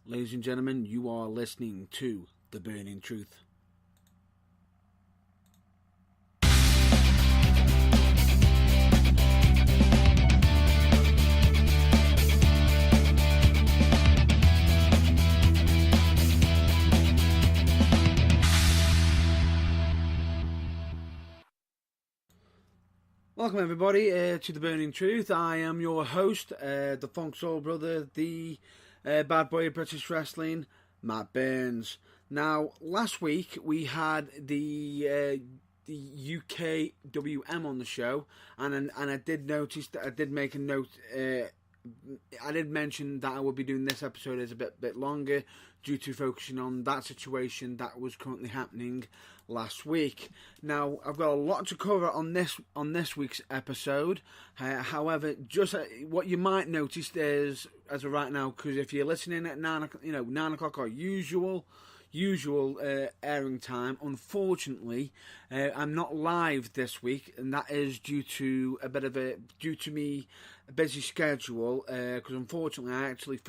Ladies and gentlemen, you are listening to The Burning Truth. Welcome everybody to The Burning Truth. I am your host, the Funk Soul Brother, the bad boy of British wrestling, Matt Burns. Now, last week we had the UKWM on the show, and I did notice that I did make a note. I did mention that I would be doing this episode as a bit longer due to focusing on that situation that was currently happening last week. Now, I've got a lot to cover on this week's episode. However, just what you might notice is, as of right now, because if you're listening at 9 o'clock or usual airing time, unfortunately, I'm not live this week, and that is due to a busy schedule. Because unfortunately, I actually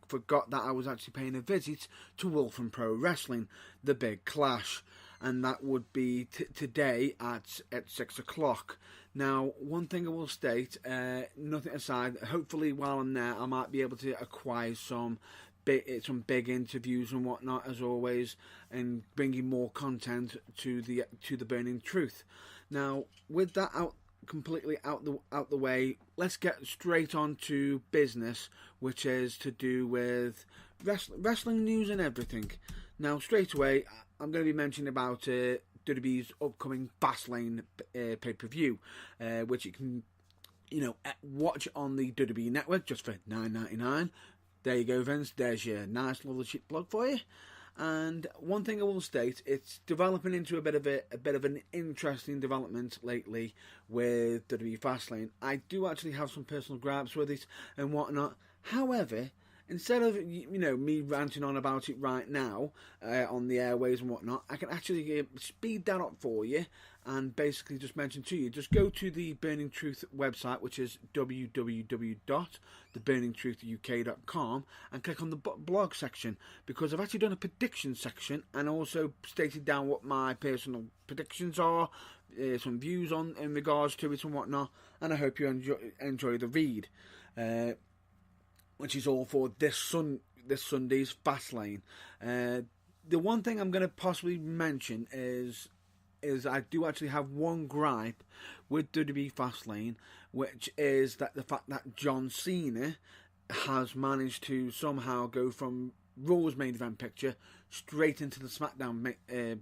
forgot that I was actually paying a visit to Wolfram Pro Wrestling, the big clash, and that would be today at 6 o'clock. Now, one thing I will state, nothing aside, hopefully while I'm there, I might be able to acquire some big interviews and whatnot, as always, and bringing more content to the Burning Truth. Now, with that completely out the way, let's get straight on to business, which is to do with wrestling news and everything. Now, straight away, I'm going to be mentioning about WWE's upcoming Fastlane pay-per-view, which you can watch on the WWE Network just for $9.99. There you go, Vince. There's your nice little cheap plug for you. And one thing I will state, it's developing into a bit of an interesting development lately with WWE Fastlane. I do actually have some personal gripes with it and whatnot. However, instead of me ranting on about it right now on the airways and whatnot, I can actually speed that up for you and basically just mention to you, just go to the Burning Truth website, which is www.theburningtruthuk.com, and click on the blog section, because I've actually done a prediction section and also stated down what my personal predictions are, some views on in regards to it and whatnot, and I hope you enjoy the read, which is all for this Sunday's Fastlane. The one thing I'm going to possibly mention is I do actually have one gripe with WWE Fastlane, which is that the fact that John Cena has managed to somehow go from Raw's main event picture straight into the SmackDown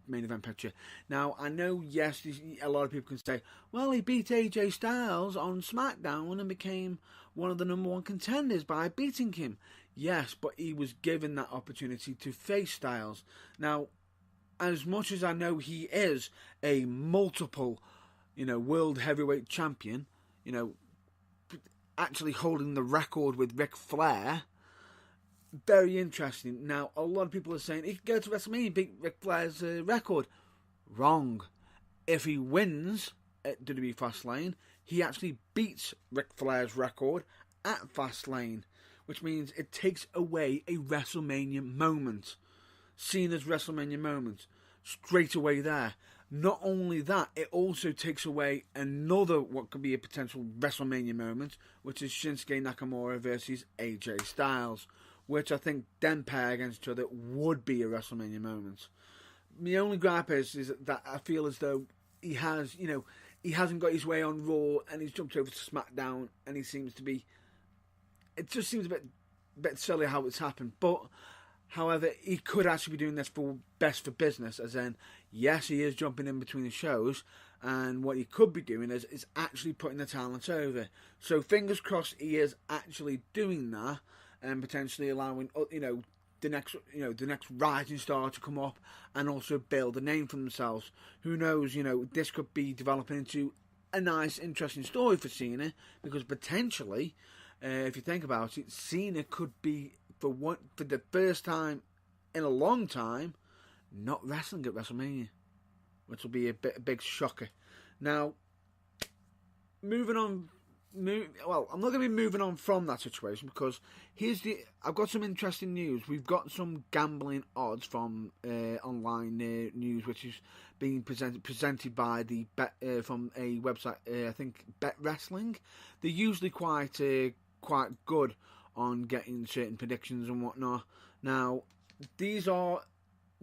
main event picture. Now, I know, yes, a lot of people can say, well, he beat AJ Styles on SmackDown and became one of the number one contenders by beating him. Yes, but he was given that opportunity to face Styles. Now, as much as I know he is a multiple, world heavyweight champion, actually holding the record with Ric Flair, very interesting. Now, a lot of people are saying he could go to WrestleMania and beat Ric Flair's record. Wrong. If he wins at WWE Fastlane, he actually beats Ric Flair's record at Fastlane, which means it takes away a WrestleMania moment. Cena's WrestleMania moment straight away there. Not only that, it also takes away another what could be a potential WrestleMania moment, which is Shinsuke Nakamura versus AJ Styles, which I think them pair against each other would be a WrestleMania moment. The only gripe is that I feel as though he hasn't got his way on Raw and he's jumped over to SmackDown, and he seems to be. It just seems a bit silly how it's happened, but. However, he could actually be doing this for best for business, as in, yes, he is jumping in between the shows, and what he could be doing is actually putting the talent over. So fingers crossed he is actually doing that, and potentially allowing the next rising star to come up and also build a name for themselves. Who knows? This could be developing into a nice, interesting story for Cena, because potentially, if you think about it, Cena could be for the first time in a long time not wrestling at WrestleMania, which will be a big shocker. Now, moving on I'm not going to be moving on from that situation because I've got some interesting news. We've got some gambling odds from online news, which is being presented by the from a website, I think Bet Wrestling. They're usually quite good on getting certain predictions and whatnot. Now, these are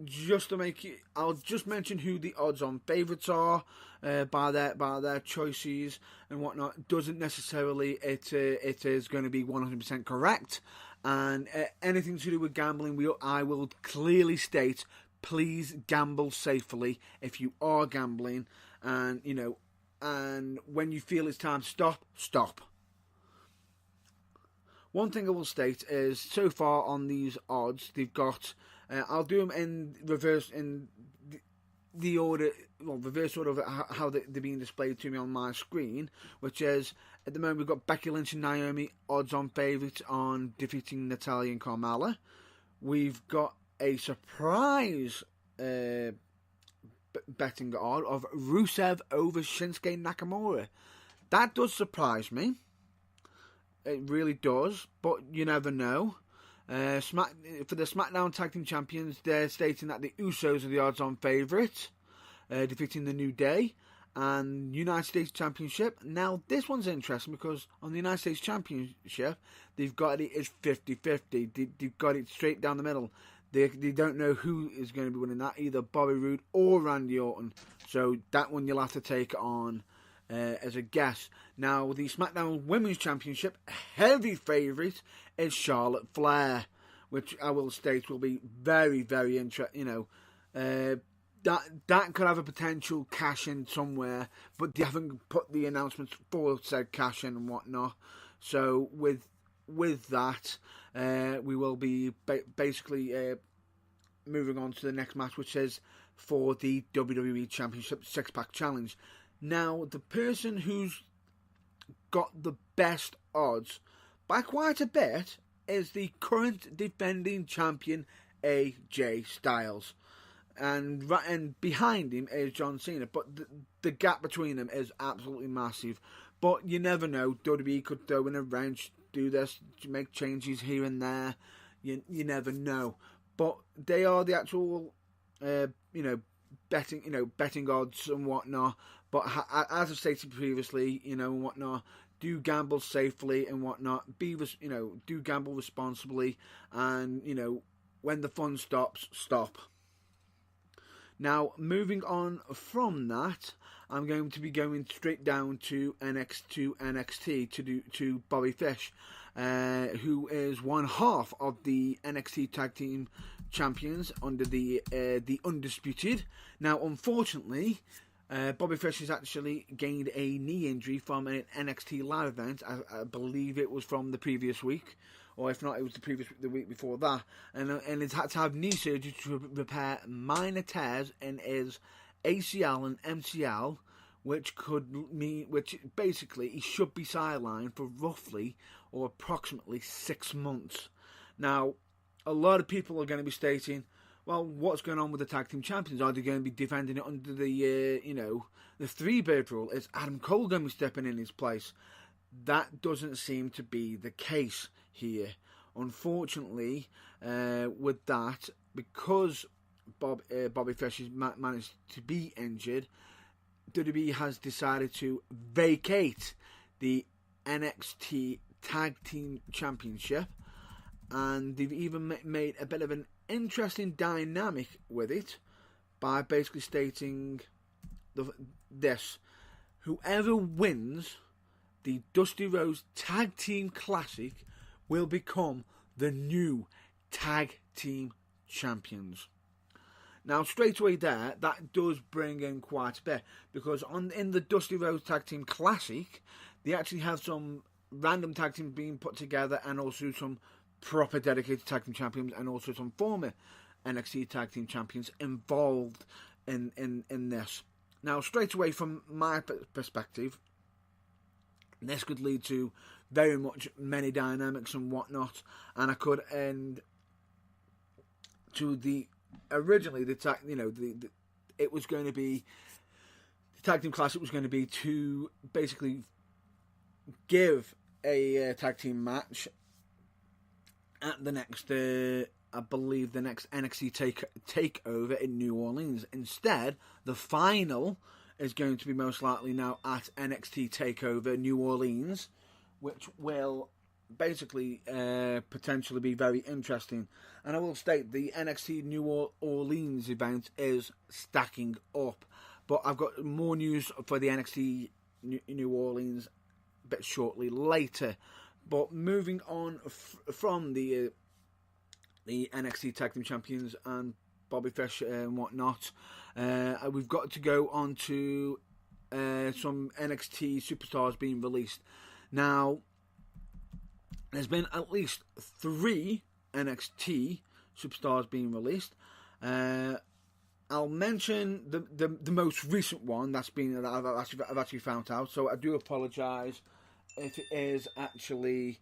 just to make it. I'll just mention who the odds-on favourites are by their choices and whatnot. Doesn't necessarily it is going to be 100% correct. And anything to do with gambling, I will clearly state, please gamble safely if you are gambling, and and when you feel it's time to stop. One thing I will state is, so far on these odds, they've got. I'll do them in reverse in the order, reverse order of how they're being displayed to me on my screen. Which is, at the moment, we've got Becky Lynch and Naomi odds-on favourites on defeating Natalya and Carmella. We've got a surprise betting odd of Rusev over Shinsuke Nakamura. That does surprise me. It really does, but you never know. For the SmackDown Tag Team Champions, they're stating that the Usos are the odds-on favourite, defeating the New Day, and United States Championship. Now, this one's interesting because on the United States Championship, they've got it as 50-50. They've got it straight down the middle. They don't know who is going to be winning that, either Bobby Roode or Randy Orton. So that one you'll have to take on as a guess. Now, the SmackDown Women's Championship heavy favourite is Charlotte Flair, which I will state will be very, very interesting. That could have a potential cash in somewhere, but they haven't put the announcements for said cash in and whatnot. So with that, we will be basically moving on to the next match, which is for the WWE Championship Six-Pack Challenge. Now, the person who's got the best odds by quite a bit is the current defending champion AJ Styles, and behind him is John Cena. But the gap between them is absolutely massive. But you never know. WWE could throw in a wrench, do this, make changes here and there. You never know. But they are the actual betting odds and whatnot. But as I stated previously, and whatnot, do gamble safely and whatnot. Do gamble responsibly, and when the fun stops, stop. Now, moving on from that, I'm going to be going straight down to NXT to Bobby Fish, who is one half of the NXT Tag Team Champions under the Undisputed. Now, unfortunately, Bobby Fish has actually gained a knee injury from an NXT live event. I believe it was from the previous week, or if not, it was the week before that. And he's had to have knee surgery to repair minor tears in his ACL and MCL, which basically he should be sidelined for roughly or approximately 6 months. Now, a lot of people are going to be stating, well, what's going on with the Tag Team Champions? Are they going to be defending it under the three-bird rule? Is Adam Cole going to be stepping in his place? That doesn't seem to be the case here. Unfortunately, with that, because Bobby Fish has managed to be injured, WWE has decided to vacate the NXT Tag Team Championship, and they've even made a bit of an interesting dynamic with it by basically stating this: whoever wins the Dusty Rhodes Tag Team Classic will become the new Tag Team Champions. Now, straight away there, that does bring in quite a bit, because in the Dusty Rhodes Tag Team Classic, they actually have some random tag teams being put together, and also some proper dedicated tag team champions, and also some former NXT tag team champions involved in this. Now, straight away from my perspective, this could lead to very much many dynamics and whatnot, and I could end to the originally the tag, it was going to be the Tag Team Classic was going to be to basically give a tag team match at the next, I believe, the next NXT takeover in New Orleans. Instead, the final is going to be most likely now at NXT takeover New Orleans, which will basically potentially be very interesting. And I will state the NXT New Orleans event is stacking up, but I've got more news for the NXT New Orleans a bit shortly later. But moving on from the NXT Tag Team Champions and Bobby Fish and whatnot, we've got to go on to some NXT superstars being released. Now, there's been at least 3 NXT superstars being released. I'll mention the most recent one that I've actually found out. So I do apologise if it is actually,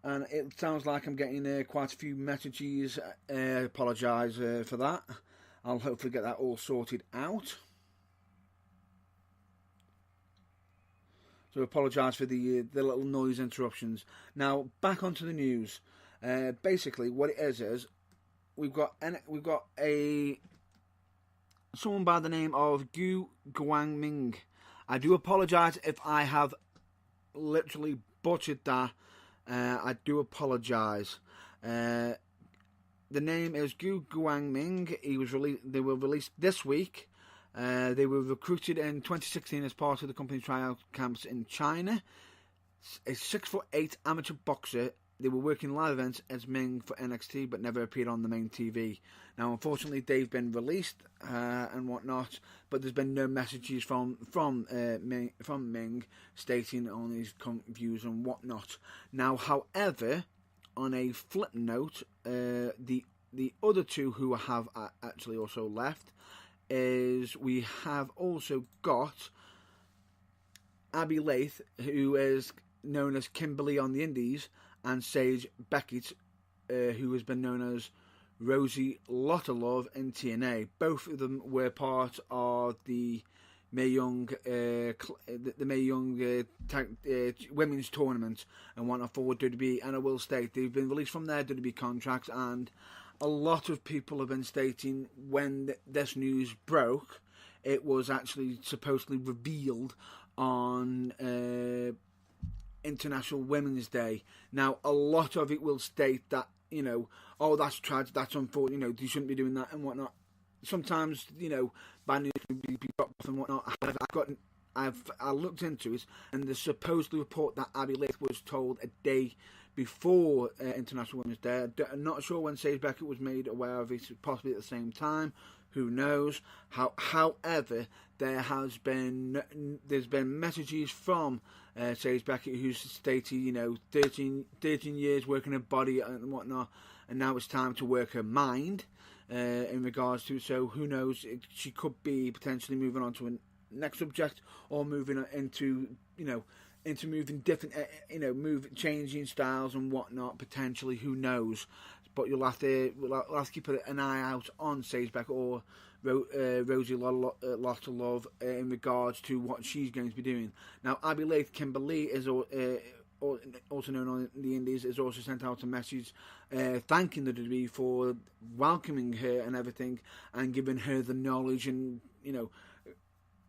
and it sounds like I'm getting quite a few messages. Apologise for that. I'll hopefully get that all sorted out. So apologise for the little noise interruptions. Now back onto the news. Basically, what it is we've got someone by the name of Gu Guangming. I do apologise if I have literally butchered that. I do apologise. The name is Gu Guangming. They were released this week. They were recruited in 2016 as part of the company tryout camps in China. A 6'8" amateur boxer. They were working live events as Ming for NXT, but never appeared on the main TV. Now, unfortunately, they've been released and whatnot, but there's been no messages from Ming stating on his views and whatnot. Now, however, on a flip note, the other 2 who have actually also left is we have also got Abby Lath, who is known as Kimberly on the Indies, and Sage Beckett, who has been known as Rosie Lotta Love in TNA. Both of them were part of the Mae Young, women's tournament and whatnot for WWE. And I will state they've been released from their WWE contracts, and a lot of people have been stating when this news broke, it was actually supposedly revealed on International Women's Day. Now, a lot of it will state that, oh, that's tragic, that's unfortunate, you shouldn't be doing that and whatnot. Sometimes, bad news can be dropped off and whatnot. I looked into it, and the supposed report that Abby Lath was told a day before International Women's Day. I'm not sure when Sage Beckett was made aware of it, possibly at the same time. Who knows? However, there's been messages from Sage Beckett, who's stated, 13 years working her body and whatnot, and now it's time to work her mind in regards to. So who knows? She could be potentially moving on to a next subject, or moving into moving different, changing styles and whatnot. Potentially, who knows? But we'll have to keep an eye out on Sage Beckett or Rosie Lotta Love in regards to what she's going to be doing. Now, Abby Lath Kimberly is also known on the Indies, is also sent out a message thanking the WWE for welcoming her and everything, and giving her the knowledge and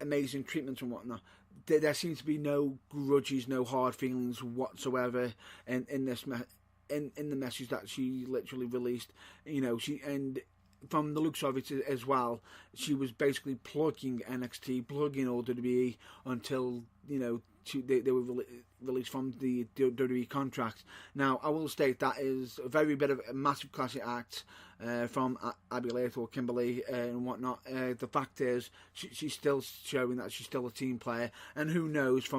amazing treatments and whatnot. There seems to be no grudges, no hard feelings whatsoever in this in the message that she literally released. And from the looks of it as well, she was basically plugging NXT, plugging all WWE until they were released from the WWE contract. Now, I will state that is a very bit of a massive classic act from Abby Lath or Kimberly and whatnot. The fact is, she's still showing that she's still a team player, and who knows,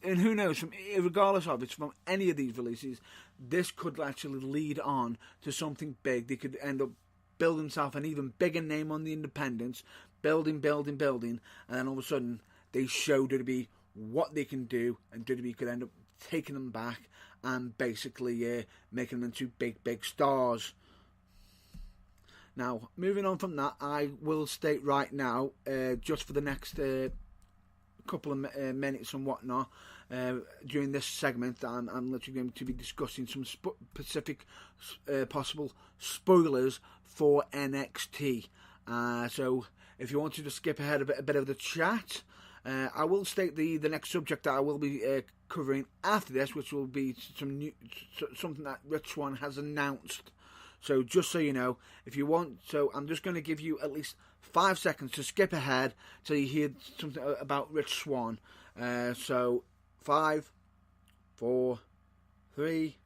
regardless of it, from any of these releases, this could actually lead on to something big. They could end up building themselves an even bigger name on the independents, building, and then all of a sudden they show WWE what they can do, and WWE could end up taking them back and basically making them into big stars. Now, moving on from that, I will state right now, just for the next couple of minutes and whatnot, during this segment, I'm literally going to be discussing some specific possible spoilers for NXT. So if you want to just skip ahead a bit of the chat, I will state the next subject that I will be covering after this, which will be something that Rich Swann has announced. So just so you know, if you want, so I'm just going to give you at least 5 seconds to skip ahead till you hear something about Rich Swann. So 5, 4, 3,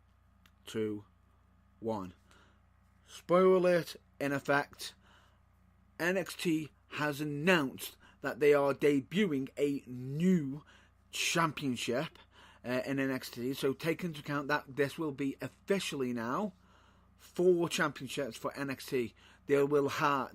2, 1. Spoiler alert in effect. NXT has announced that they are debuting a new championship in NXT. So take into account that this will be officially now 4 championships for NXT. They will have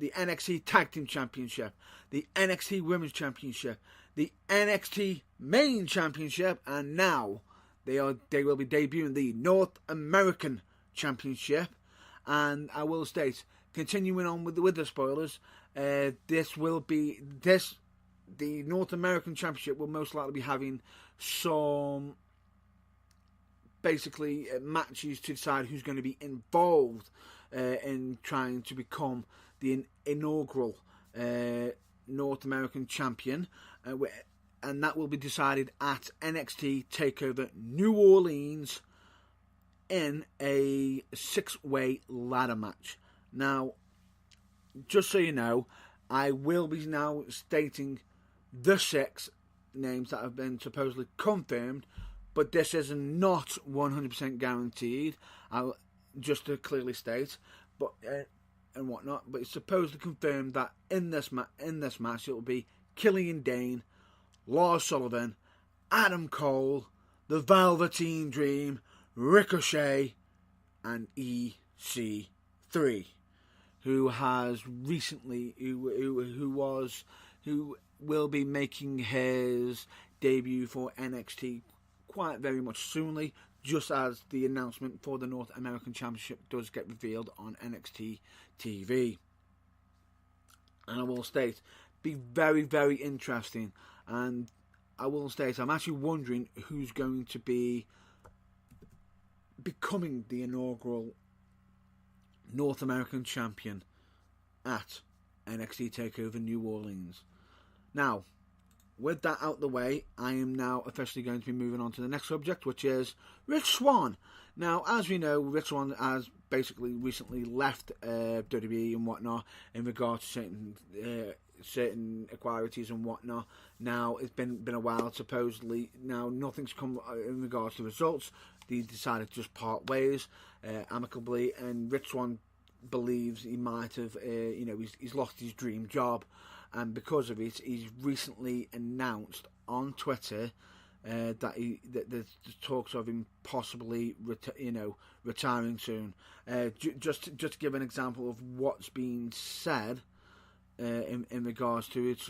the NXT Tag Team Championship, the NXT Women's Championship, the NXT Main Championship, and now they will be debuting the North American Championship. And I will state, continuing on with the spoilers, the North American Championship will most likely be having some basically matches to decide who's going to be involved in trying to become the inaugural North American champion, and that will be decided at NXT TakeOver New Orleans in a 6-way ladder match. Now, just so you know, I will be now stating the 6 names that have been supposedly confirmed, but this is not 100% guaranteed. Just to clearly state, but and whatnot. But it's supposed to confirm that in this match it will be Killian Dane, Lars Sullivan, Adam Cole, the Velveteen Dream, Ricochet, and EC3, who has recently who will be making his debut for NXT quite very much soonly, just as the announcement for the North American Championship does get revealed on NXT TV. And I will state, be very, very interesting. And I will state, I'm actually wondering who's going to be becoming the inaugural North American Champion at NXT TakeOver New Orleans. Now, with that out the way, I am now officially going to be moving on to the next subject, which is Rich Swann. Now, as we know, Rich Swann has basically recently left WWE and whatnot in regards to certain inquiries and whatnot. Now, it's been a while, supposedly. Now, nothing's come in regards to results. They decided to just part ways amicably, and Rich Swann believes he might have, he's lost his dream job. And because of it, he's recently announced on Twitter that there's talks of him possibly retiring soon. Just to give an example of what's being said in regards to it.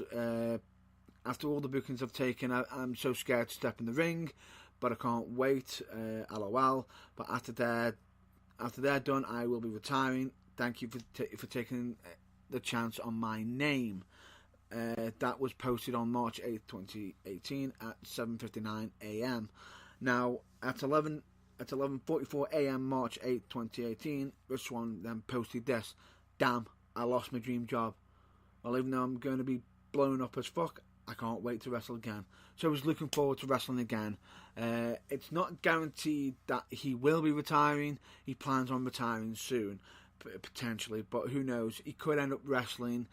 After all the bookings I've taken, I'm so scared to step in the ring, but I can't wait. LOL. But after they're done, I will be retiring. Thank you for taking the chance on my name. That was posted on March 8th, 2018 at 7:59 a.m. Now, at 11:44 a.m. March 8th, 2018, Rich Swann then posted this: "Damn, I lost my dream job. Well, even though I'm going to be blown up as fuck, I can't wait to wrestle again." So he's looking forward to wrestling again. It's not guaranteed that he will be retiring. He plans on retiring soon, potentially, but who knows? He could end up wrestling,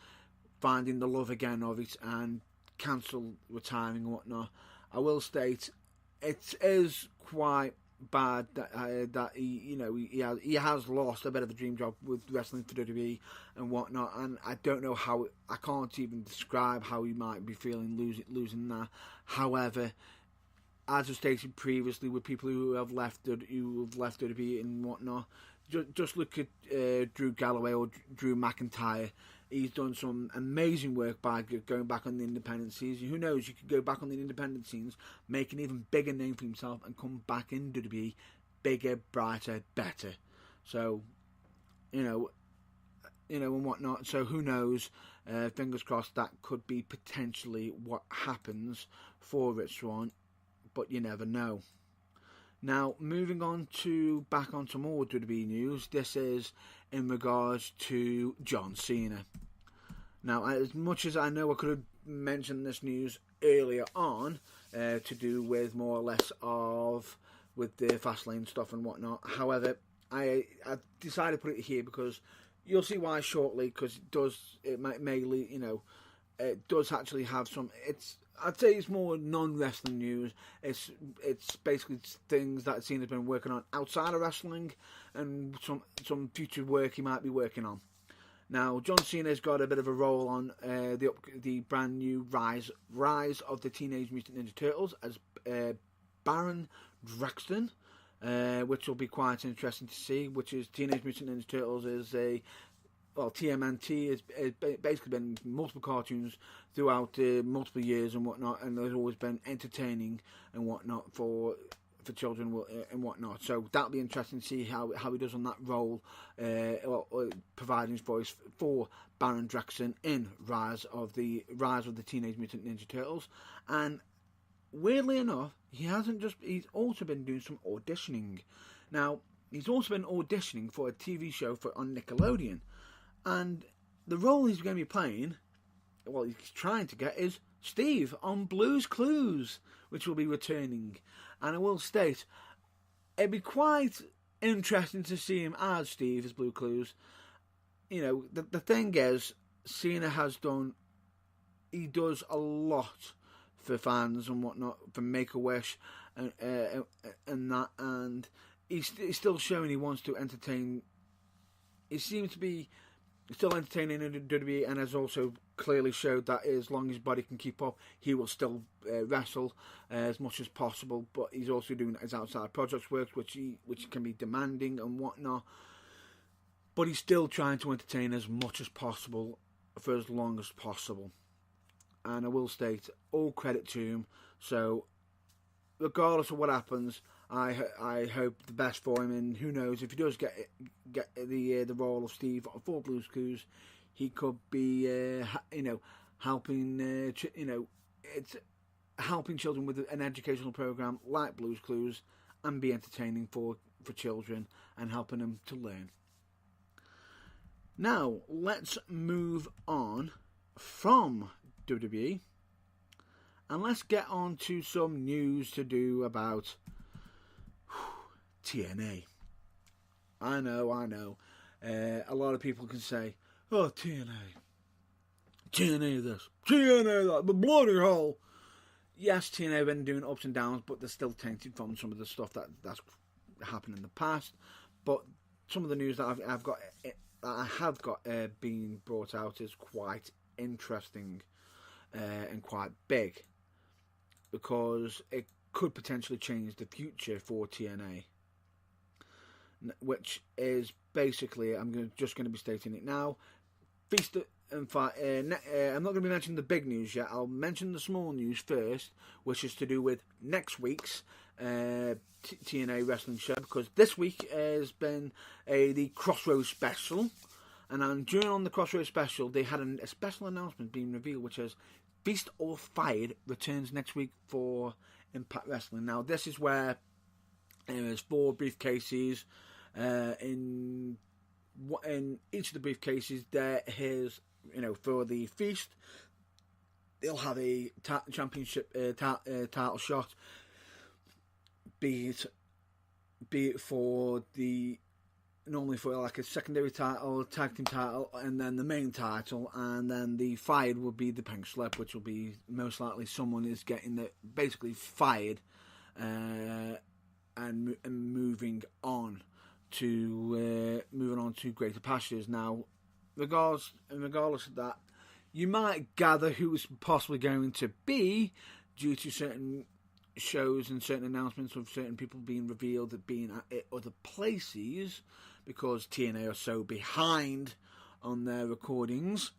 finding the love again of it, and cancel retiring and whatnot. I will state, it is quite bad that he has lost a bit of a dream job with wrestling for WWE and whatnot, and I don't know how. I can't even describe how he might be feeling losing that. However, as I stated previously, with people who have left WWE and whatnot, just look at Drew Galloway or Drew McIntyre. He's done some amazing work by going back on the independent scenes. Who knows, you could go back on the independent scenes, make an even bigger name for himself, and come back in WWE bigger, brighter, better. So, and whatnot. So who knows? Fingers crossed that could be potentially what happens for Rich Swann, but you never know. Now, moving on back onto more WWE news, this is in regards to John Cena. Now, as much as I know I could have mentioned this news earlier on, to do with more or less with the Fastlane stuff and whatnot, however, I decided to put it here because you'll see why shortly, because it does actually have some. I'd say it's more non-wrestling news. It's basically things that Cena's been working on outside of wrestling, and some future work he might be working on. Now, John Cena's got a bit of a role on the brand new Rise of the Teenage Mutant Ninja Turtles as Baron Draxton, which will be quite interesting to see. Which is Teenage Mutant Ninja Turtles is TMNT has basically been multiple cartoons throughout multiple years and whatnot, and there's always been entertaining and whatnot for children and whatnot. So that'll be interesting to see how he does on that role, or providing his voice for Baron Draxton in Rise of the Teenage Mutant Ninja Turtles. And weirdly enough, he's also been doing some auditioning. Now, he's also been auditioning for a TV show on Nickelodeon. And the role he's going to be playing, he's trying to get, is Steve on Blue's Clues, which will be returning. And I will state, it'd be quite interesting to see him as Steve as Blue Clues. The thing is, Cena he does a lot for fans and whatnot, for Make-A-Wish and that, and he's still showing he wants to entertain. He seems to be still entertaining in WWE, and has also clearly showed that as long as his body can keep up, he will still wrestle as much as possible. But he's also doing his outside projects work, which can be demanding and whatnot. But he's still trying to entertain as much as possible for as long as possible. And I will state, all credit to him. So, regardless of what happens, I hope the best for him, and who knows, if he does get the role of Steve for Blue's Clues, he could be helping it's helping children with an educational program like Blue's Clues, and be entertaining for children and helping them to learn. Now let's move on from WWE, and let's get on to some news to do about TNA. I know. A lot of people can say, "Oh, TNA this, TNA that, the bloody hell." Yes, TNA have been doing ups and downs, but they're still tainted from some of the stuff that's happened in the past. But some of the news that I have got being brought out is quite interesting and quite big, because it could potentially change the future for TNA. Which is basically, I'm just going to be stating it now. I'm not going to be mentioning the big news yet. I'll mention the small news first, which is to do with next week's TNA wrestling show, because this week has been the Crossroads special, and during the Crossroads special, they had a special announcement being revealed, which is Feast or Fired returns next week for Impact Wrestling. Now, this is where there's 4 briefcases. In each of the briefcases, there is, for the Feast, they'll have a championship title shot, be it for normally for like a secondary title, tag team title, and then the main title, and then the fired would be the pink slip, which will be most likely someone is getting basically fired and moving on to greater pastures. Now, regardless of that, you might gather who it's possibly going to be due to certain shows and certain announcements of certain people being revealed at being at other places, because TNA are so behind on their recordings.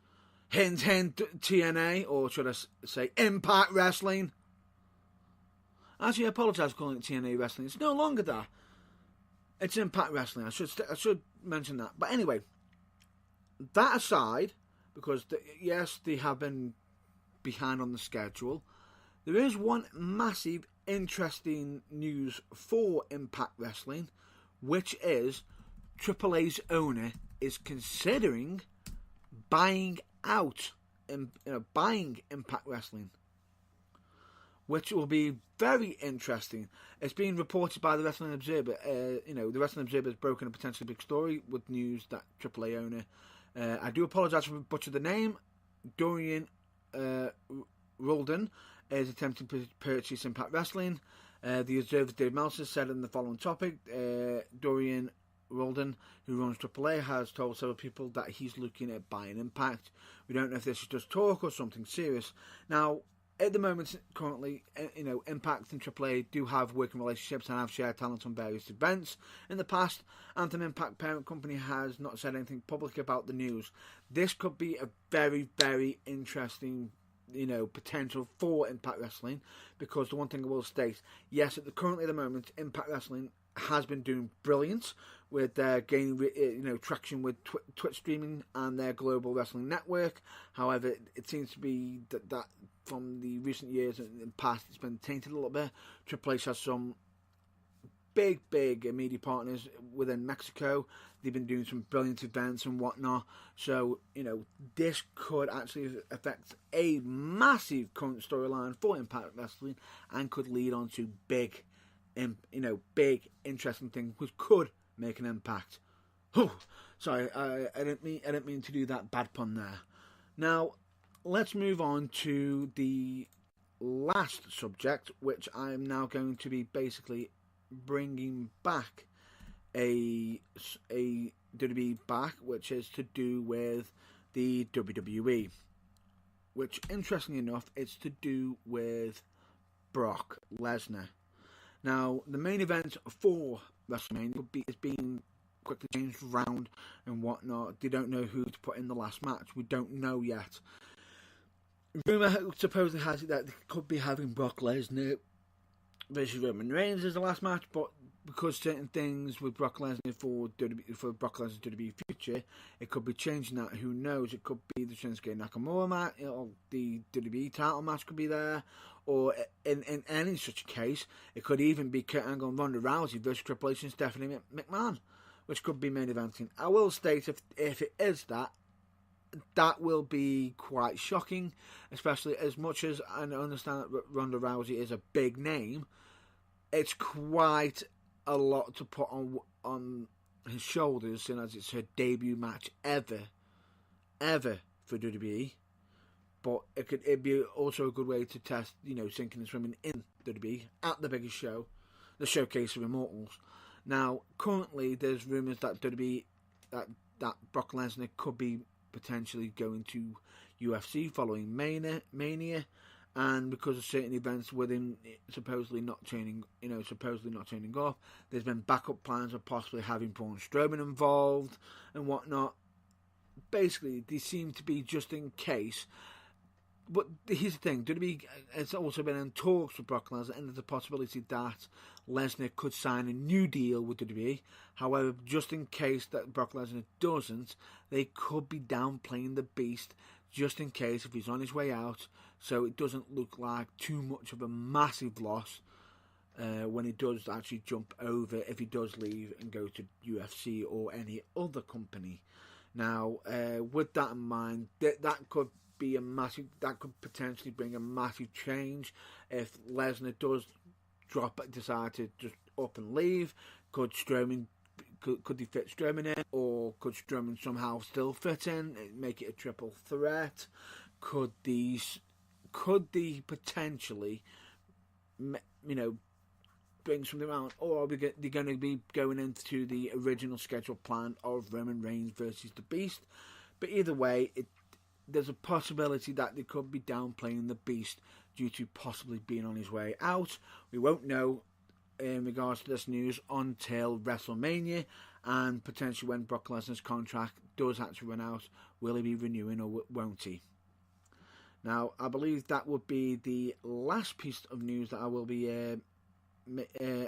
Hint, hint, TNA, or should I say Impact Wrestling. Actually, I apologise for calling it TNA Wrestling. It's no longer that. It's Impact Wrestling. I should mention that. But anyway, that aside, because yes, they have been behind on the schedule. There is one massive interesting news for Impact Wrestling, which is AAA's owner is considering buying out, buying Impact Wrestling, which will be very interesting. It's being reported by the Wrestling Observer. The Wrestling Observer has broken a potentially big story with news that AAA owner, I do apologise for butchering the name, Dorian Roldan, is attempting to purchase Impact Wrestling. The Observer's Dave Meltzer said in the following topic, Dorian Roldan, who runs AAA, has told several people that he's looking at buying Impact. We don't know if this is just talk or something serious. Now, at the moment, currently, Impact and AAA do have working relationships and have shared talent on various events. In the past, Anthem Impact parent company has not said anything public about the news. This could be a very, very interesting, potential for Impact Wrestling, because the one thing I will state, yes, currently at the moment, Impact Wrestling has been doing brilliant with gaining traction with Twitch streaming and their global wrestling network. However, it seems to be that from the recent years and in the past, it's been tainted a little bit. Triple H has some big media partners within Mexico. They've been doing some brilliant events and whatnot. So, this could actually affect a massive current storyline for Impact Wrestling and could lead on to big, interesting things which could make an impact. Oh, sorry, I didn't mean to do that bad pun there. Now, let's move on to the last subject, which I'm now going to be basically bringing back a WWE back, which is to do with the WWE, which, interestingly enough, it's to do with Brock Lesnar. Now, the main event for WrestleMania is being quickly changed around and whatnot. They don't know who to put in the last match. We don't know yet. Rumour supposedly has it that they could be having Brock Lesnar versus Roman Reigns as the last match, but because certain things with Brock Lesnar for Brock Lesnar's WWE future, it could be changing that. Who knows? It could be the Shinsuke Nakamura match, or the WWE title match could be there, or in any such a case, it could even be Kurt Angle and Ronda Rousey versus Triple H and Stephanie McMahon, which could be main eventing. I will state if it is that will be quite shocking, especially as much as I understand that Ronda Rousey is a big name. It's quite a lot to put on his shoulders, seeing as it's her debut match ever for WWE. But it'd be also a good way to test, sinking and swimming in WWE at the biggest show, the Showcase of Immortals. Now, currently, there's rumours that WWE, that Brock Lesnar could be potentially going to UFC following Mania, and because of certain events with him supposedly not training off, there's been backup plans of possibly having Braun Strowman involved and whatnot. Basically, they seem to be just in case. But here's the thing, WWE has also been in talks with Brock Lesnar, and there's a possibility that Lesnar could sign a new deal with WWE. However, just in case that Brock Lesnar doesn't, they could be downplaying the beast, just in case if he's on his way out, so it doesn't look like too much of a massive loss when he does actually jump over, if he does leave and go to UFC or any other company. Now, with that in mind, that could potentially bring a massive change if Lesnar does decide to just up and leave. Could they fit Strowman in, or could Strowman somehow still fit in, make it a triple threat? Could these potentially, bring something around, or are they going to be going into the original scheduled plan of Roman Reigns versus the Beast? But either way, there's a possibility that they could be downplaying the Beast due to possibly being on his way out. We won't know in regards to this news until WrestleMania, and potentially when Brock Lesnar's contract does actually run out, will he be renewing or won't he? Now, I believe that would be the last piece of news that I will be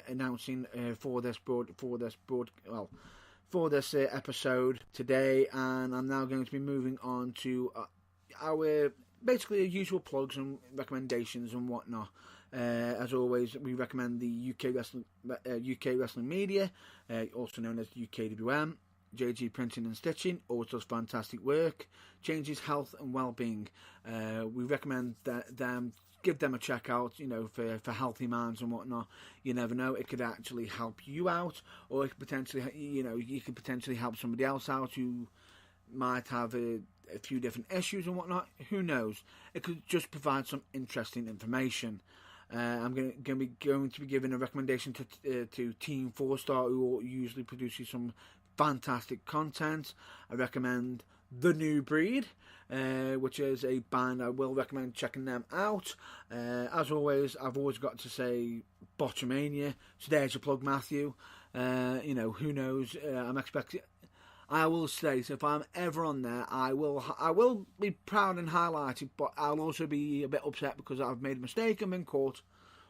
announcing for for this episode today, and I'm now going to be moving on to our basically usual plugs and recommendations and whatnot. As always, we recommend the UK Wrestling Media, also known as UKWM. JG Printing and Stitching always does fantastic work. Changes health and well-being. We recommend them. Give them a check out, for healthy minds and whatnot. You never know; it could actually help you out, or it could potentially, you could potentially help somebody else out who might have a few different issues and whatnot. Who knows? It could just provide some interesting information. I'm going to be giving a recommendation to Team 4-Star, who usually produces some fantastic content. I recommend The New Breed, which is a band I will recommend checking them out. As always, I've always got to say Botchamania. So there's your plug, Matthew. Who knows? I'm expecting. I will say, so if I'm ever on there, I will be proud and highlighted, but I'll also be a bit upset because I've made a mistake and been caught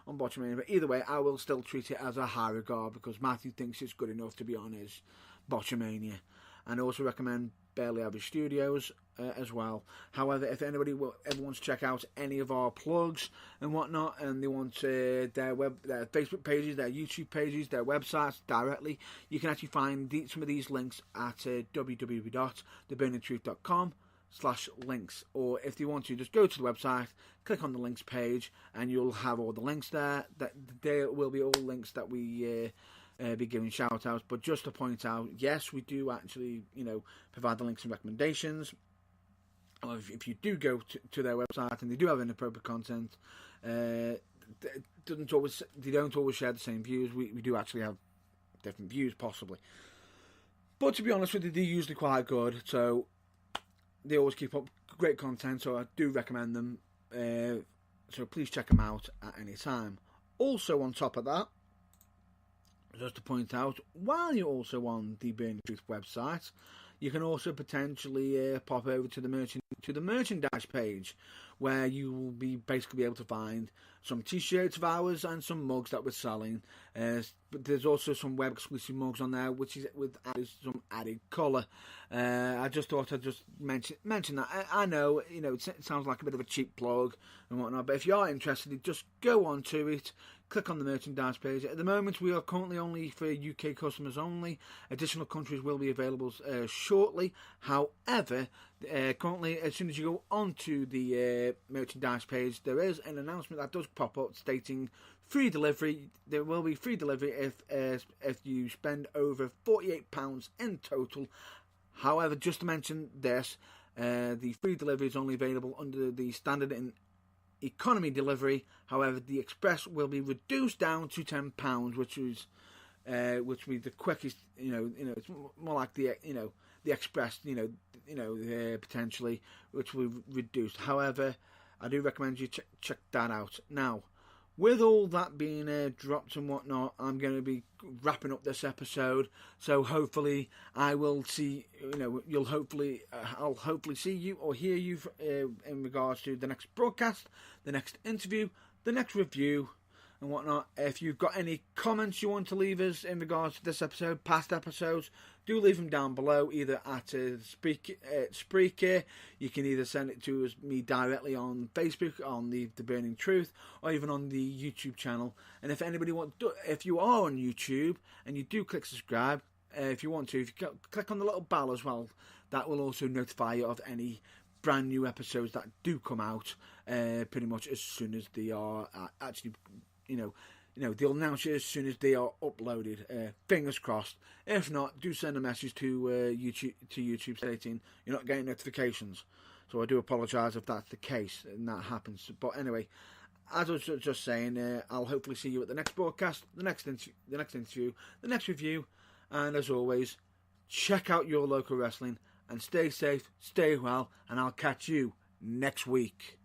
on Botchamania. But either way, I will still treat it as a high regard because Matthew thinks it's good enough to be on his Botchamania. And I also recommend Barely Average Studios as well. However, if anybody ever wants to check out any of our plugs and whatnot, and they want their Facebook pages, their YouTube pages, their websites directly, you can actually find some of these links at www.theburningtruth.com/links. Or if you want to, just go to the website, click on the links page, and you'll have all the links there. There will be all links that we be giving shout outs. But just to point out, yes, we do actually provide the links and recommendations. If you do go to their website and they do have inappropriate content, they don't always share the same views. We do actually have different views possibly, but to be honest with you, they're usually quite good, so they always keep up great content, so I do recommend them. So please check them out at any time. Also, on top of that, just to point out, while you're also on the Burning Truth website, you can also potentially pop over to the merchandise page, where you will basically be able to find some t-shirts of ours and some mugs that we're selling. But there's also some web exclusive mugs on there, which is with some added colour. I just thought I'd just mention that. I know, it sounds like a bit of a cheap plug and whatnot, but if you are interested, just go on to it. Click on the merchandise page. At the moment, we are currently only for UK customers only. Additional countries will be available shortly. However, currently, as soon as you go onto the merchandise page, there is an announcement that does pop up stating free delivery. There will be free delivery if you spend over £48 in total. However, just to mention this, the free delivery is only available under the standard and economy delivery. However, the express will be reduced down to £10, which will be the quickest. It's more like the express. Potentially, which will be reduced. However, I do recommend you check that out. Now, with all that being dropped and whatnot, I'm going to be wrapping up this episode. So hopefully, I will see. I'll hopefully see you or hear you in regards to the next broadcast, the next interview, the next review, and whatnot. If you've got any comments you want to leave us in regards to this episode, past episodes, do leave them down below, either at Spreaker. You can either send it to me directly on Facebook, on the Burning Truth, or even on the YouTube channel. And if you are on YouTube and you do click subscribe, if you want to, if you click on the little bell as well, that will also notify you of any brand new episodes that do come out pretty much as soon as they are actually, they'll announce it as soon as they are uploaded. Fingers crossed. If not, do send a message to YouTube stating you're not getting notifications. So I do apologise if that's the case and that happens. But anyway, as I was just saying, I'll hopefully see you at the next broadcast, the next interview, the next review, and as always, check out your local wrestling and stay safe, stay well, and I'll catch you next week.